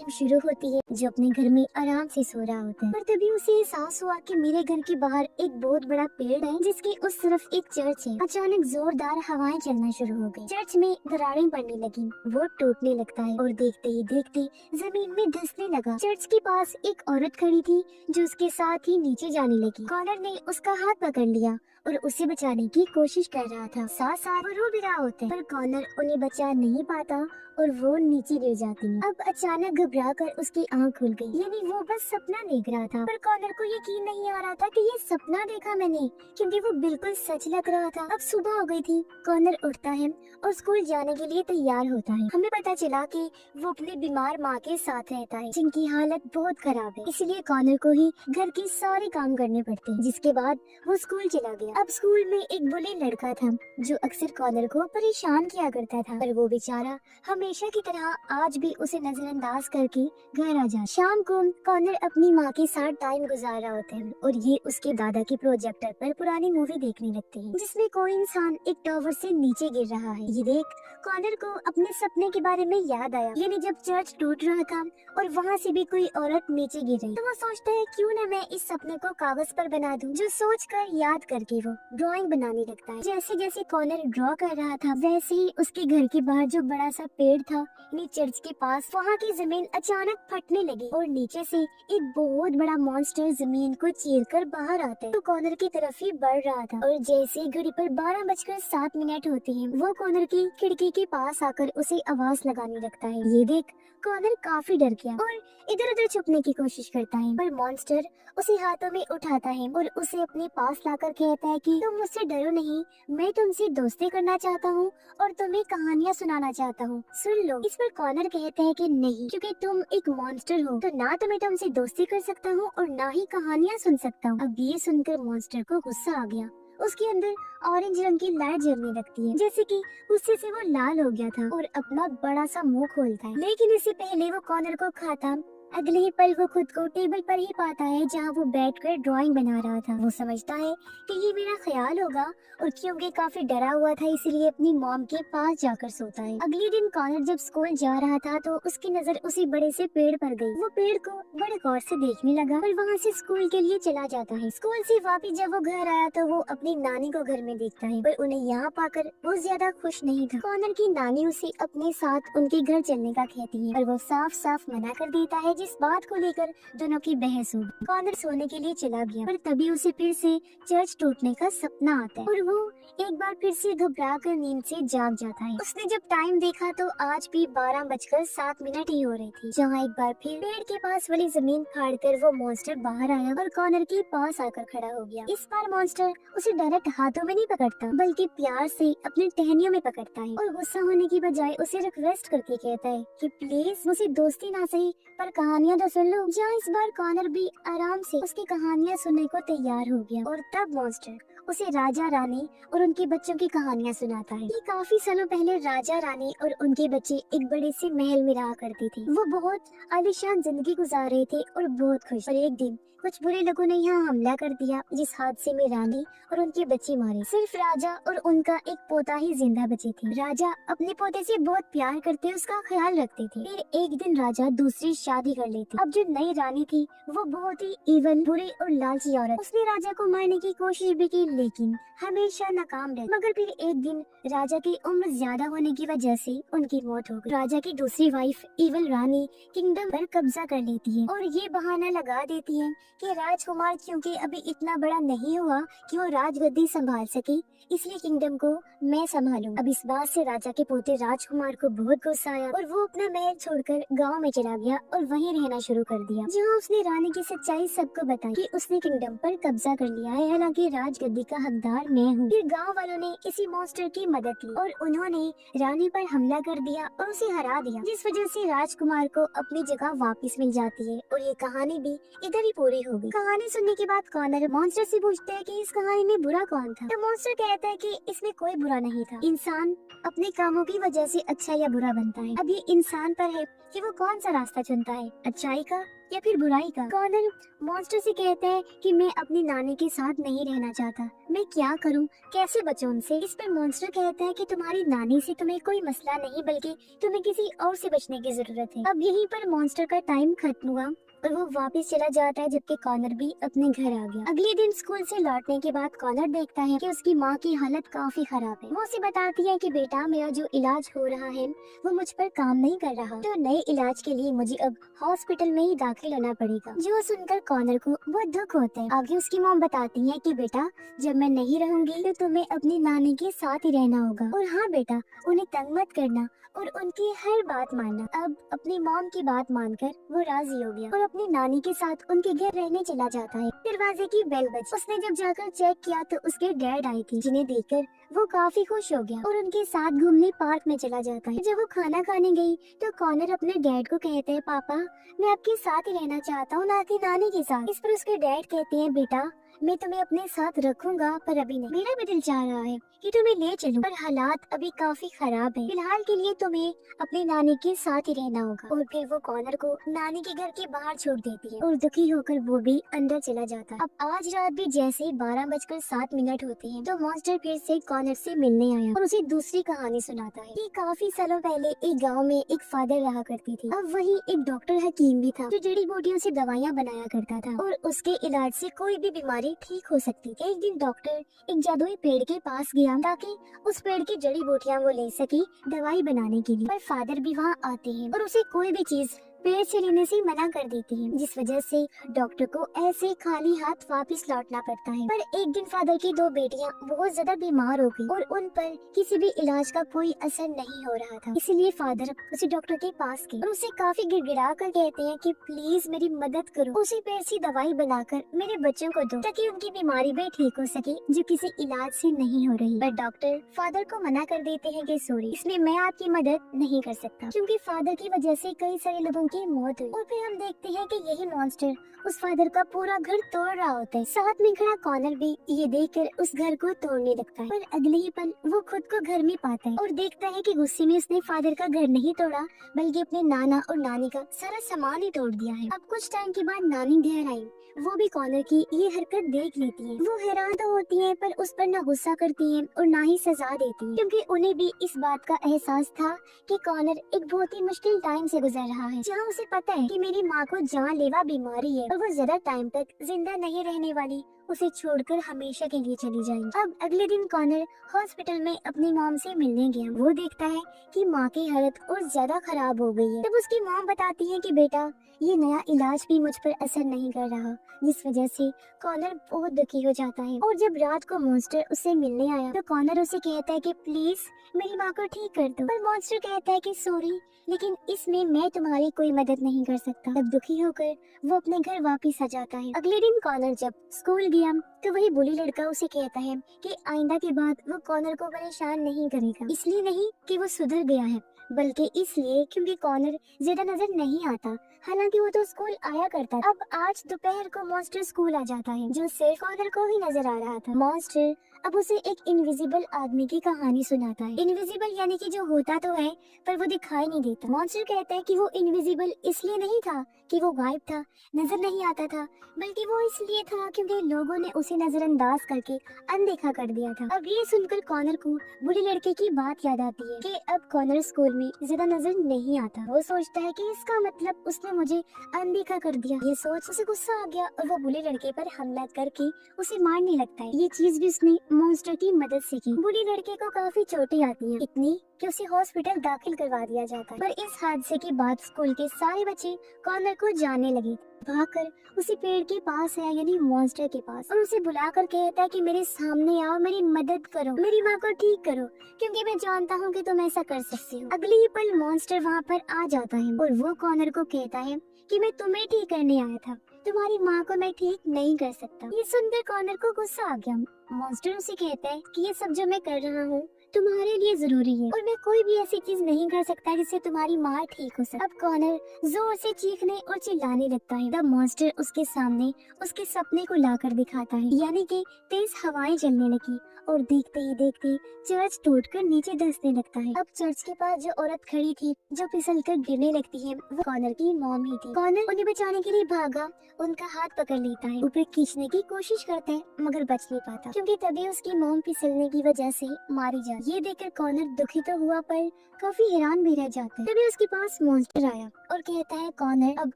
Film शुरू होती है जो अपने घर में आराम से सो रहा होता है। पर तभी उसे एहसास हुआ कि मेरे घर के बाहर एक बहुत बड़ा पेड़ है जिसके उस तरफ एक चर्च है। अचानक जोरदार हवाएं चलना शुरू हो गई। चर्च में दरारें पड़ने लगी, वो टूटने लगता है और देखते ही देखते जमीन में धंसने लगा। चर्च के पास एक औरत खड़ी थी जो उसके साथ ही नीचे जाने लगी। कॉनर ने उसका हाथ पकड़ लिया और उसे बचाने की कोशिश कर रहा था। साथ साथ वो रो भी रहा होता है, पर कॉनर उन्हें बचा नहीं पाता और वो नीचे गिर जाती है। अब अचानक घबरा कर उसकी आंख खुल गई, यानी वो बस सपना देख रहा था। पर कॉनर को यकीन नहीं आ रहा था कि ये सपना देखा मैंने, क्योंकि वो बिल्कुल सच लग रहा था। अब सुबह हो गई थी। कॉनर उठता है और स्कूल जाने के लिए तैयार होता है। हमें पता चला कि वो अपनी बीमार माँ के साथ रहता है जिनकी हालत बहुत खराब है, इसलिए कॉनर को ही घर के सारे काम करने पड़ते हैं। जिसके बाद वो स्कूल चला गया। अब स्कूल में एक बुली लड़का था जो अक्सर कॉनर को परेशान किया करता था, पर वो बेचारा हमेशा की तरह आज भी उसे नजरअंदाज करके घर आ जा। शाम को कॉनर अपनी माँ के साथ टाइम गुजार रहा होता है और ये उसके दादा के प्रोजेक्टर पर पुरानी मूवी देखने लगते हैं जिसमें कोई इंसान एक टावर से नीचे गिर रहा है। ये देख कॉनर को अपने सपने के बारे में याद आया, यानी जब चर्च टूट रहा था और वहाँ से भी कोई औरत नीचे गिर रही, तो वो सोचता है क्यों न मैं इस सपने को कागज पर बना दूं। जो सोचकर याद करके वो ड्राइंग बनाने लगता है। जैसे जैसे कॉनर ड्रॉ कर रहा था वैसे ही उसके घर के बाहर जो बड़ा सा पेड़ था यानी चर्च के पास, वहाँ की जमीन अचानक फटने लगी और नीचे से एक बहुत बड़ा मॉन्स्टर जमीन को चीरकर बाहर आता है। तो कॉनर की तरफ ही बढ़ रहा था और जैसे घड़ी पर 12:07 होते हैं वो कॉनर की खिड़की के पास आकर उसे आवाज लगाने लगता है। ये देख कॉनर काफी डर गया और इधर उधर छुपने की कोशिश करता है, पर मॉन्स्टर उसे हाथों में उठाता है और उसे अपने पास लाकर कहता है कि तुम मुझसे डरो नहीं, मैं तुमसे दोस्ती करना चाहता हूँ और तुम्हें कहानियाँ सुनाना चाहता हूँ, सुन लो। इस पर कॉनर कहता है कि नहीं, क्योंकि तुम एक मॉन्स्टर हो तो ना तो मैं तुमसे दोस्ती कर सकता हूँ और ना ही कहानियाँ सुन सकता हूँ। अब ये सुनकर मॉन्स्टर को गुस्सा आ गया। उसके अंदर ऑरेंज रंग की लाइट जलने लगती है, जैसे कि गुस्से से वो लाल हो गया था और अपना बड़ा सा मुंह खोलता है। लेकिन इससे पहले वो कॉनर को खाता, अगले ही पल वो खुद को टेबल पर ही पाता है जहाँ वो बैठकर ड्राइंग बना रहा था। वो समझता है कि ये मेरा ख्याल होगा और क्योंकि काफी डरा हुआ था इसीलिए अपनी मॉम के पास जाकर सोता है। अगले दिन कॉनर जब स्कूल जा रहा था तो उसकी नजर उसी बड़े से पेड़ पर गई। वो पेड़ को बड़े गौर से देखने लगा और वहाँ से स्कूल के लिए चला जाता है। स्कूल से वापिस जब वो घर आया तो वो अपनी नानी को घर में देखता है, पर उन्हें यहाँ पाकर वो ज्यादा खुश नहीं था। कॉनर की नानी उसे अपने साथ उनके घर चलने का कहती है, पर वो साफ साफ मना कर देता है, जिस बात को लेकर दोनों की बहस हो गई। कॉनर सोने के लिए चला गया, पर तभी उसे फिर से चर्च टूटने का सपना आता है और वो एक बार फिर से घबरा कर नींद से जाग जाता है। उसने जब टाइम देखा तो आज भी 12:07 ही हो रही थी, जहाँ एक बार फिर पेड़ के पास वाली जमीन फाड़कर वो मॉन्स्टर बाहर आया और कॉनर के पास आकर खड़ा हो गया। इस बार मॉन्स्टर उसे डायरेक्ट हाथों में नहीं पकड़ता बल्कि प्यार से अपने टहनियों में पकड़ता है और गुस्सा होने की बजाय उसे रिक्वेस्ट करके कहता है कि प्लीज मुझे दोस्ती ना सही पर कहानियाँ तो सुन लो। जहाँ इस बार कॉनर भी आराम से उसकी कहानियाँ सुनने को तैयार हो गया और तब मॉन्स्टर उसे राजा रानी और उनके बच्चों की कहानियाँ सुनाता है। ये काफी सालों पहले राजा रानी और उनके बच्चे एक बड़े से महल में रहा करते थे। वो बहुत आलीशान जिंदगी गुजार रहे थे और बहुत खुश। और एक दिन कुछ बुरे लोगों ने यहाँ हमला कर दिया, जिस हादसे में रानी और उनके बच्चे मारे। सिर्फ राजा और उनका एक पोता ही जिंदा बचे थे। राजा अपने पोते से बहुत प्यार करते, उसका ख्याल रखते थे। फिर एक दिन राजा दूसरी शादी कर लेती। अब जो नई रानी थी वो बहुत ही इवन, बुरी और लालची औरत। उसने राजा को मारने की कोशिश भी की लेकिन हमेशा नाकाम रही। मगर फिर एक दिन राजा की उम्र ज्यादा होने की वजह से उनकी मौत हो गई। राजा की दूसरी वाइफ इवल रानी किंगडम पर कब्जा कर लेती है और ये बहाना लगा देती है कि राजकुमार क्योंकि अभी इतना बड़ा नहीं हुआ कि वो राजगद्दी संभाल सके, इसलिए किंगडम को मैं संभालूं। अब इस बात से राजा के पोते राजकुमार को बहुत गुस्सा आया और वो अपना महल छोड़कर गांव में चला गया और वहीं रहना शुरू कर दिया, जहाँ उसने रानी की सच्चाई सबको बताई कि उसने किंगडम पर कब्जा कर लिया है, हालांकि राजगद्दी का हकदार मैं हूँ। फिर गाँव वालों ने इसी मॉन्स्टर की मदद ली और उन्होंने रानी पर हमला कर दिया और उसे हरा दिया, जिस वजह से राजकुमार को अपनी जगह वापस मिल जाती है। और ये कहानी भी इधर ही पूरी हो गई। कहानी सुनने के बाद कॉनर मॉन्स्टर से पूछता है कि इस कहानी में बुरा कौन था। तो मॉन्स्टर कहता है कि इसमें कोई बुरा नहीं था, इंसान अपने कामों की वजह से अच्छा या बुरा बनता है। अब ये इंसान पर है कि वो कौन सा रास्ता चुनता है, अच्छाई का या फिर बुराई का। कॉनर मॉन्स्टर से कहता है कि मैं अपनी नानी के साथ नहीं रहना चाहता, मैं क्या करूं, कैसे बचूं उनसे। इस पर मॉन्स्टर कहता है कि तुम्हारी नानी से तुम्हें कोई मसला नहीं, बल्कि तुम्हें किसी और से बचने की जरूरत है। अब यहीं पर मॉन्स्टर का टाइम खत्म हुआ और वो वापस चला जाता है, जबकि कॉनर भी अपने घर आ गया। अगले दिन स्कूल से लौटने के बाद कॉनर देखता है कि उसकी माँ की हालत काफी खराब है। वो उसे बताती है कि बेटा, मेरा जो इलाज हो रहा है वो मुझ पर काम नहीं कर रहा, तो नए इलाज के लिए मुझे अब हॉस्पिटल में ही दाखिल होना पड़ेगा। जो सुनकर कॉनर को बहुत दुख होता है। आगे उसकी माँ बताती है कि बेटा, जब मैं नहीं रहूंगी तो तुम्हें अपनी नानी के साथ ही रहना होगा, और हाँ बेटा, उन्हें तंग मत करना और उनकी हर बात मानना। अब अपनी मॉम की बात मानकर वो राजी हो गया और अपनी नानी के साथ उनके घर रहने चला जाता है। दरवाजे की बेल बजी। उसने जब जाकर चेक किया तो उसके डैड आई थी, जिन्हें देखकर वो काफी खुश हो गया और उनके साथ घूमने पार्क में चला जाता है। जब वो खाना खाने गई तो कॉनर अपने डैड को कहते हैं, पापा, मैं आपके साथ ही रहना चाहता हूँ, ना कि नानी के साथ। इस पर उसके डैड कहते हैं, बेटा, मैं तुम्हें अपने साथ रखूंगा, पर अभी नहीं। मेरा भी दिल चाह रहा है कि तुम्हें ले चलूं, पर हालात अभी काफी खराब है। फिलहाल के लिए तुम्हें अपनी नानी के साथ ही रहना होगा। और फिर वो कॉनर को नानी के घर के बाहर छोड़ देती है और दुखी होकर वो भी अंदर चला जाता है। अब आज रात भी जैसे ही 12:07 होते हैं तो मॉन्स्टर फिर से कॉनर से मिलने आया और उसे दूसरी कहानी सुनाता है कि काफी सालों पहले एक गाँव में एक फादर रहा करती थी। अब वही एक डॉक्टर हकीम भी था, जो जड़ी बूटियों से दवाइयाँ बनाया करता था और उसके इलाज से कोई भी बीमारी ठीक हो सकती थी। एक दिन डॉक्टर एक जादुई पेड़ के पास गया ताकि उस पेड़ की जड़ी बूटियां वो ले सके दवाई बनाने के लिए, पर फादर भी वहाँ आते हैं और उसे कोई भी चीज पेड़ से लेने से मना कर देती है, जिस वजह से डॉक्टर को ऐसे खाली हाथ वापस लौटना पड़ता है। पर एक दिन फादर की दो बेटियां बहुत ज्यादा बीमार हो गई और उन पर किसी भी इलाज का कोई असर नहीं हो रहा था, इसलिए फादर उसे डॉक्टर के पास गए और उसे काफी गिड़गिड़ा कर कहते हैं कि प्लीज मेरी मदद करो, उसी पेड़ से दवाई बनाकर मेरे बच्चों को दो ताकि उनकी बीमारी भी ठीक हो सके जो किसी इलाज से नहीं हो रही। पर डॉक्टर फादर को मना कर देते हैं कि सॉरी, इसमें मैं आपकी मदद नहीं कर सकता, क्योंकि फादर की वजह से कई सारे लोगों की मौत हुई। और फिर हम देखते हैं कि यही मॉन्स्टर उस फादर का पूरा घर तोड़ रहा होता है। साथ में खड़ा कॉनर भी ये देखकर उस घर को तोड़ने लगता है, पर अगले ही पल वो खुद को घर में पाता है और देखता है कि गुस्से में उसने फादर का घर नहीं तोड़ा, बल्कि अपने नाना और नानी का सारा सामान ही तोड़ दिया है। अब कुछ टाइम के बाद नानी घर आई, वो भी कॉनर की ये हरकत देख लेती है। वो हैरान तो होती है, पर उस पर न गुस्सा करती है और ना ही सजा देती है, क्योंकि उन्हें भी इस बात का एहसास था कि कॉनर एक बहुत ही मुश्किल टाइम से गुजर रहा है, जहाँ उसे पता है कि मेरी माँ को जानलेवा बीमारी है और वो ज्यादा टाइम तक जिंदा नहीं रहने वाली, उसे छोड़कर हमेशा के लिए चली जाएगी। अब अगले दिन कॉनर हॉस्पिटल में अपनी मॉम से मिलने गया। वो देखता है कि माँ की हालत और ज्यादा खराब हो गई है। तब उसकी मॉम बताती है कि बेटा, ये नया इलाज भी मुझ पर असर नहीं कर रहा, जिस वजह से कॉनर बहुत दुखी हो जाता है। और जब रात को मॉन्स्टर उससे मिलने आया तो कॉनर उसे कहता है कि प्लीज मेरी माँ को ठीक कर दो, पर मॉन्स्टर कहता है कि सॉरी, लेकिन इसमें मैं तुम्हारी कोई मदद नहीं कर सकता। तब दुखी होकर वो अपने घर वापस आ जाता है। अगले दिन कॉनर जब स्कूल गया तो वही बुली लड़का उसे कहता है कि आइंदा के बाद वो कॉनर को परेशान नहीं करेगा। इसलिए नहीं कि वो सुधर गया है, बल्कि इसलिए क्योंकि कॉनर ज्यादा नजर नहीं आता, हालांकि वो तो स्कूल आया करता था। अब आज दोपहर को मॉन्स्टर स्कूल आ जाता है, जो सिर्फ कॉनर को ही नजर आ रहा था। मॉन्स्टर अब उसे एक इनविजिबल आदमी की कहानी सुनाता है। इनविजिबल यानी कि जो होता तो है पर वो दिखाई नहीं देता। मॉन्स्टर कहता है कि वो इनविजिबल इसलिए नहीं था कि वो गायब था, नजर नहीं आता था, बल्कि वो इसलिए था क्योंकि लोगों ने उसे नजरअंदाज करके अनदेखा कर दिया था। अब ये सुनकर कॉनर को बुढ़े लड़के की बात याद आती है कि अब कॉनर स्कूल में ज्यादा नजर नहीं आता। वो सोचता है कि इसका मतलब उसने मुझे अनदेखा कर दिया। ये सोच उसे गुस्सा आ गया और वो बुढ़े लड़के पर हमला करके उसे मारने लगता है। ये चीज भी उसने मॉन्स्टर की मदद से की। बुढ़े लड़के को काफी चोटें आती हैं, इतनी कि उसे हॉस्पिटल दाखिल करवा दिया जाता है। पर इस हादसे के बाद स्कूल के सारे बच्चे कॉनर को जानने लगे। भागकर उसी पेड़ के पास आया, यानी मॉन्स्टर के पास, और उसे बुलाकर कहता है कि मेरे सामने आओ, मेरी मदद करो, मेरी माँ को ठीक करो, क्योंकि मैं जानता हूँ कि तुम ऐसा कर सकती हो। अगले ही पल मॉन्स्टर वहाँ पर आ जाता है और वो कॉनर को कहता है कि मैं तुम्हें ठीक करने आया था, तुम्हारी माँ को मैं ठीक नहीं कर सकता। ये सुनकर कॉनर को गुस्सा आ गया। मॉन्स्टर उसे कहता है कि ये सब जो मैं कर रहा हूँ तुम्हारे लिए जरूरी है और मैं कोई भी ऐसी चीज नहीं कर सकता जिससे तुम्हारी माँ ठीक हो सके। अब कॉनर जोर से चीखने और चिल्लाने लगता है। तब मॉन्स्टर उसके सामने उसके सपने को लाकर दिखाता है, यानी कि तेज हवाएं चलने लगी और देखते ही देखते चर्च टूटकर नीचे धंसने लगता है। अब चर्च के पास जो औरत खड़ी थी जो फिसलकर गिरने लगती है वो कॉनर की मॉम ही थी। कॉनर उन्हें बचाने के लिए भागा, उनका हाथ पकड़ लेता है, ऊपर खींचने की कोशिश करता है मगर बच नहीं पाता क्योंकि तभी उसकी मॉम फिसलने की वजह से मारी जाती। ये देखकर कॉनर दुखी तो हुआ पर काफी हैरान भी रह जाता है। तभी उसके पास मॉन्स्टर आया और कहता है कॉनर अब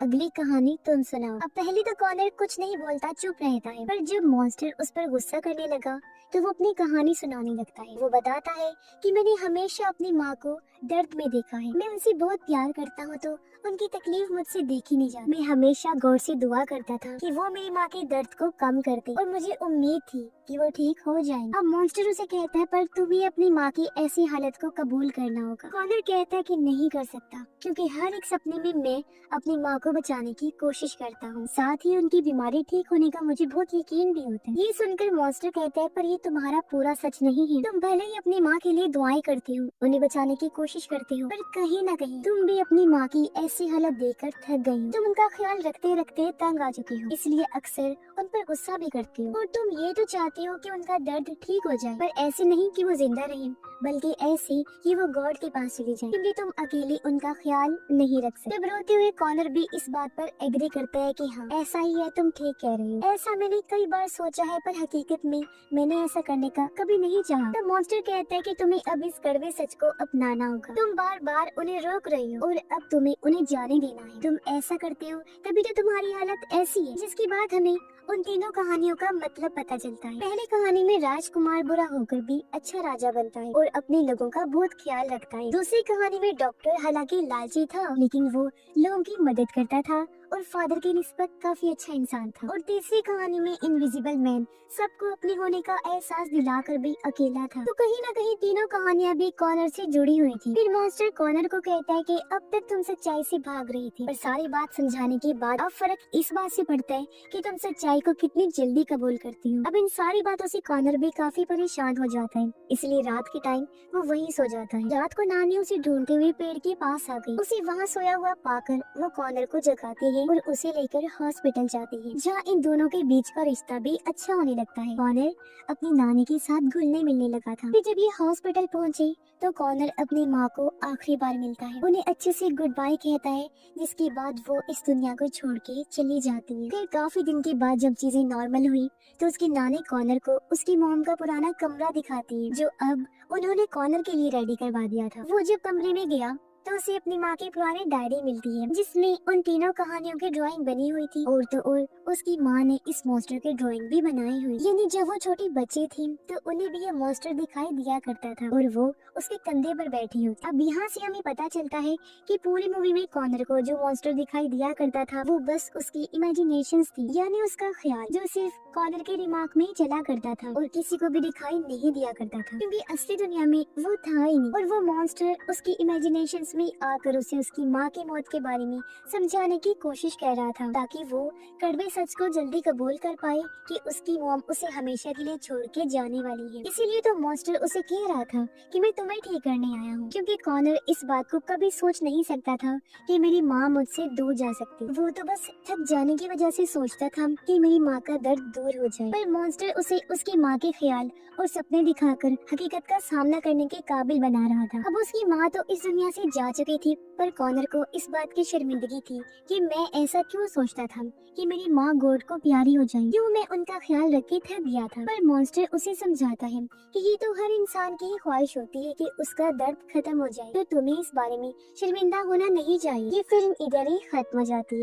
अगली कहानी तुम सुनाओ। अब पहले तो कॉनर कुछ नहीं बोलता, चुप रहता है, पर जब मॉन्स्टर उस पर गुस्सा करने लगा तो वो अपनी कहानी सुनाने लगता है। वो बताता है कि मैंने हमेशा अपनी माँ को दर्द में देखा है, मैं उनसे बहुत प्यार करता हूँ तो उनकी तकलीफ मुझसे देखी नहीं जाती। मैं हमेशा गौर से दुआ करता था कि वो मेरी माँ के दर्द को कम कर दे और मुझे उम्मीद थी कि वो ठीक हो जाएंगे। अब मॉन्स्टर उसे कहता है पर तुम्हें अपनी माँ की ऐसी हालत को कबूल करना होगा। कॉनर कहता है कि नहीं कर सकता क्योंकि हर एक सपने में मैं अपनी माँ को बचाने की कोशिश करता हूँ, साथ ही उनकी बीमारी ठीक होने का मुझे बहुत यकीन भी होता है। ये सुनकर मॉन्स्टर कहता है पर ये तुम्हारा पूरा सच नहीं है, तुम भले ही अपनी माँ के लिए दुआएं करते हो, उन्हें बचाने की कोशिश करते हो, पर कहीं न कहीं तुम भी अपनी माँ की ऐसी हालत देखकर थक गई हो। तुम उनका ख्याल रखते रखते तंग आ चुकी हो, इसलिए अक्सर उन पर गुस्सा भी करती हो और तुम ये तो चाहती हो कि उनका दर्द ठीक हो जाए, पर ऐसे नहीं कि वो जिंदा रहे बल्कि ऐसे कि वो गॉड के पास चली जाए क्योंकि तुम अकेली उनका ख्याल नहीं रख सकते। तब रोते हुए कॉनर भी इस बात पर एग्री करता है कि हाँ ऐसा ही है, तुम ठीक कह रही हो, ऐसा मैंने कई बार सोचा है पर हकीकत में मैंने ऐसा करने का कभी नहीं चाहा। तब मॉन्स्टर कहता है कि तुम्हें अब इस कड़वे सच को अपनाना होगा, तुम बार बार उन्हें रोक रही हो और अब तुम्हें उन्हें जाने देना है। तुम ऐसा करते हो तभी तो तुम्हारी हालत ऐसी है। जिसके बाद हमें उन तीनों कहानियों का मतलब पता चलता है। पहली कहानी में राजकुमार बुरा होकर भी अच्छा राजा बनता है और अपने लोगों का बहुत ख्याल रखता है। दूसरी कहानी में डॉक्टर हालांकि लालची था लेकिन वो लोगों की मदद करता था और फादर के निस्बत काफी अच्छा इंसान था। और तीसरी कहानी में इनविजिबल मैन सबको अपने होने का एहसास दिलाकर भी अकेला था। तो कहीं न कहीं तीनों कहानियां भी कॉनर से जुड़ी हुई थी। फिर मॉन्स्टर कॉनर को कहता है कि अब तक तुम सच्चाई से भाग रही थी, पर सारी बात समझाने के बाद अब फर्क इस बात से पड़ता है कि तुम सच्चाई को कितनी जल्दी कबूल करती हो। अब इन सारी बातों से कॉनर भी काफी परेशान हो जाता है, इसलिए रात के टाइम वो वहीं सो जाता है। रात को नानी उसे ढूंढते हुए पेड़ के पास आ गई। उसे वहाँ सोया हुआ पाकर वो कॉनर को जगाती है और उसे लेकर हॉस्पिटल जाती है जहाँ इन दोनों के बीच का रिश्ता भी अच्छा होने लगता है। कॉनर अपनी नानी के साथ घुलने मिलने लगा था। फिर जब ये हॉस्पिटल पहुँचे तो कॉनर अपनी माँ को आखिरी बार मिलता है, उन्हें अच्छे से गुड बाय कहता है, जिसके बाद वो इस दुनिया को छोड़ के चली जाती है। फिर काफी दिन के बाद जब चीजें नॉर्मल हुई तो उसकी नानी कॉनर को उसकी मॉम का पुराना कमरा दिखाती है जो अब उन्होंने कॉनर के लिए रेडी करवा दिया था। वो जब कमरे में गया तो उसे अपनी माँ की पुरानी डायरी मिलती है जिसमें उन तीनों कहानियों की ड्राइंग बनी हुई थी और तो और उसकी माँ ने इस मॉन्स्टर की ड्राइंग भी बनाई हुई। यानी जब वो छोटी बच्ची थी तो उन्हें भी ये मॉन्स्टर दिखाई दिया करता था और वो उसके कंधे पर बैठी हुई। अब यहाँ से हमें पता चलता है कि पूरी मूवी में कॉनर को जो मॉन्स्टर दिखाई दिया करता था वो बस उसकी इमेजिनेशंस थी, यानी उसका ख्याल जो सिर्फ कॉनर के दिमाग में ही चला करता था और किसी को भी दिखाई नहीं दिया करता था क्योंकि असली दुनिया में वो था ही नहीं। और वो मॉन्स्टर उसकी इमेजिनेशंस में आकर उसे उसकी माँ की मौत के बारे में समझाने की कोशिश कर रहा था ताकि वो कड़वे सच को जल्दी कबूल कर पाए कि उसकी मॉम उसे हमेशा के लिए छोड़ के जाने वाली है। इसीलिए तो मॉन्स्टर उसे कह रहा था कि मैं तुम्हें ठीक करने आया हूँ, क्योंकि कॉनर इस बात को कभी सोच नहीं सकता था कि मेरी माँ मुझसे दूर जा सकती। वो तो बस थक जाने की वजह से सोचता था कि मेरी माँ का दर्द दूर हो जाए, पर मॉन्स्टर उसे उसकी माँ के ख्याल और सपने दिखाकर हकीकत का सामना करने के काबिल बना रहा था। अब उसकी माँ तो इस दुनिया से जा चुकी थी, पर कॉनर को इस बात की शर्मिंदगी थी कि मैं ऐसा क्यों सोचता था कि मेरी माँ गॉड को प्यारी हो जाए, क्यों मैं उनका ख्याल रख के थक गया था। पर मॉन्स्टर उसे समझाता है कि ये तो हर इंसान की ख्वाहिश होती है कि उसका दर्द खत्म हो जाए, तो तुम्हें इस बारे में शर्मिंदा होना नहीं चाहिए। ये फिल्म इधर ही खत्म हो जाती है।